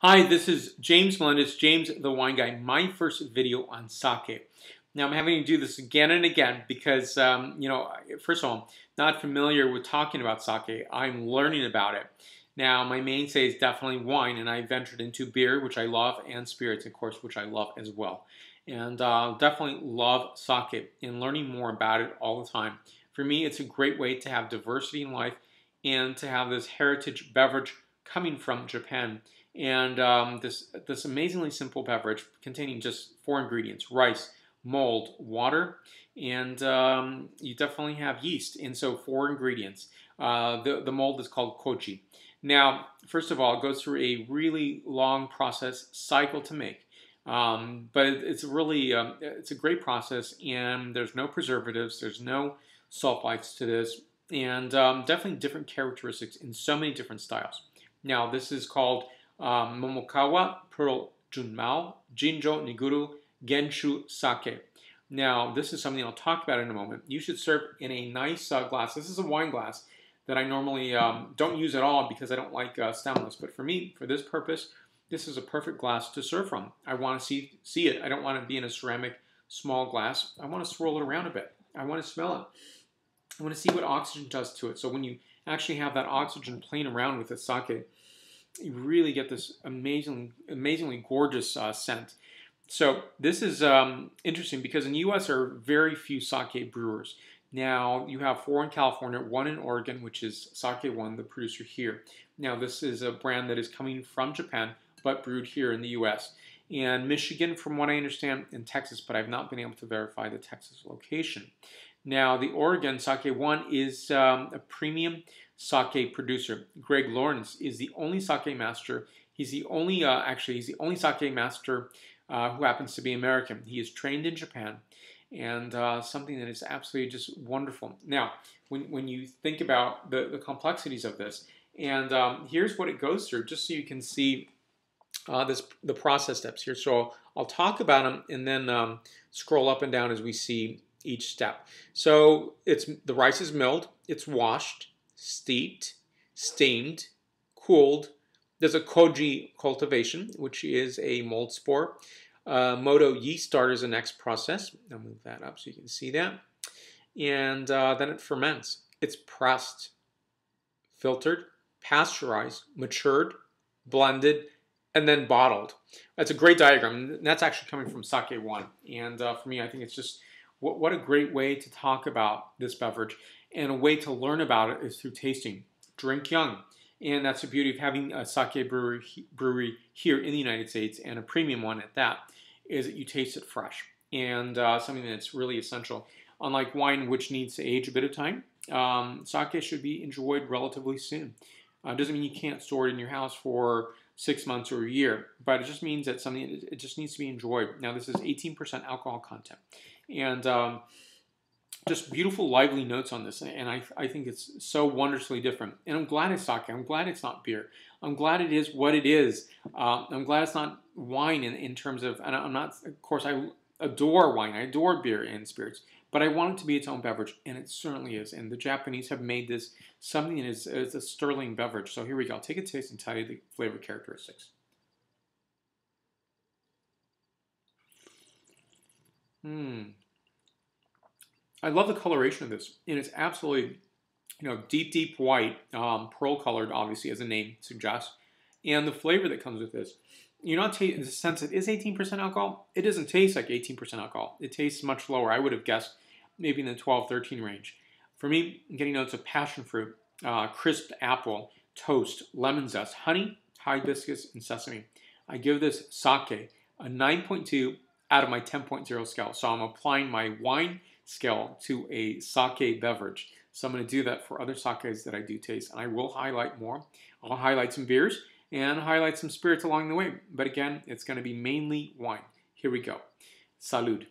Hi, this is James Melendez, James the Wine Guy, my first video on sake. Now I'm having to do this again and again because, first of all, I'm not familiar with talking about sake. I'm learning about it. Now my mainstay is definitely wine, and I ventured into beer, which I love, and spirits, of course, which I love as well. And definitely love sake and learning more about it all the time. For me, it's a great way to have diversity in life and to have this heritage beverage coming from Japan. And this amazingly simple beverage containing just 4 ingredients: rice, mold, water, and you definitely have yeast. And so 4 ingredients. The mold is called koji. Now, first of all, it goes through a really long process cycle to make. But it's really it's a great process, and there's no preservatives, there's no sulfites to this, and definitely different characteristics in so many different styles. Now, this is called Momokawa, Pearl Junmai, Ginjo, Nigori, Genshu, Saké. Now, this is something I'll talk about in a moment. You should serve in a nice glass. This is a wine glass that I normally don't use at all because I don't like stemless. But for me, for this purpose, this is a perfect glass to serve from. I want to see it. I don't want to be in a ceramic small glass. I want to swirl it around a bit. I want to smell it. I want to see what oxygen does to it. So when you actually have that oxygen playing around with the sake, you really get this amazingly gorgeous scent. So this is interesting because in the U.S. there are very few sake brewers. Now you have 4 in California, 1 in Oregon, which is Sake One, the producer here. Now this is a brand that is coming from Japan, but brewed here in the U.S. And Michigan, from what I understand, and Texas, but I've not been able to verify the Texas location. Now the Oregon Sake One is a premium sake producer. Greg Lawrence is the only sake master. He's the only, he's the only sake master who happens to be American. He is trained in Japan, and something that is absolutely just wonderful. Now, when you think about the complexities of this, and here's what it goes through, just so you can see the process steps here. So I'll talk about them and then scroll up and down as we see each step. So the rice is milled, it's washed, steeped, steamed, cooled. There's a koji cultivation, which is a mold spore. Moto yeast starter is the next process. I'll move that up so you can see that. And then it ferments. It's pressed, filtered, pasteurized, matured, blended, and then bottled. That's a great diagram. That's actually coming from Sake One. And for me, I think it's just what a great way to talk about this beverage. And a way to learn about it is through tasting. Drink young. And that's the beauty of having a sake brewery here in the United States, and a premium one at that, is that you taste it fresh. And something that's really essential. Unlike wine, which needs to age a bit of time, sake should be enjoyed relatively soon. Doesn't mean you can't store it in your house for 6 months or a year, but it just means that it just needs to be enjoyed. Now, this is 18% alcohol content. And just beautiful, lively notes on this, and I think it's so wondrously different. And I'm glad it's sake. I'm glad it's not beer. I'm glad it is what it is. I'm glad it's not wine in terms of, and I'm not, of course, I adore wine. I adore beer and spirits, but I want it to be its own beverage, and it certainly is. And the Japanese have made this something that is a sterling beverage. So here we go. I'll take a taste and tell you the flavor characteristics. I love the coloration of this, and it's absolutely, deep white, pearl colored, obviously, as the name suggests, and the flavor that comes with this. You're not in the sense it is 18% alcohol. It doesn't taste like 18% alcohol. It tastes much lower. I would have guessed maybe in the 12, 13 range. For me, I'm getting notes of passion fruit, crisped apple, toast, lemon zest, honey, hibiscus, and sesame. I give this sake a 9.2 out of my 10.0 scale. So I'm applying my wine scale to a sake beverage. So I'm going to do that for other sakes that I do taste, and I will highlight more. I'll highlight some beers and highlight some spirits along the way. But again, it's going to be mainly wine. Here we go. Salud.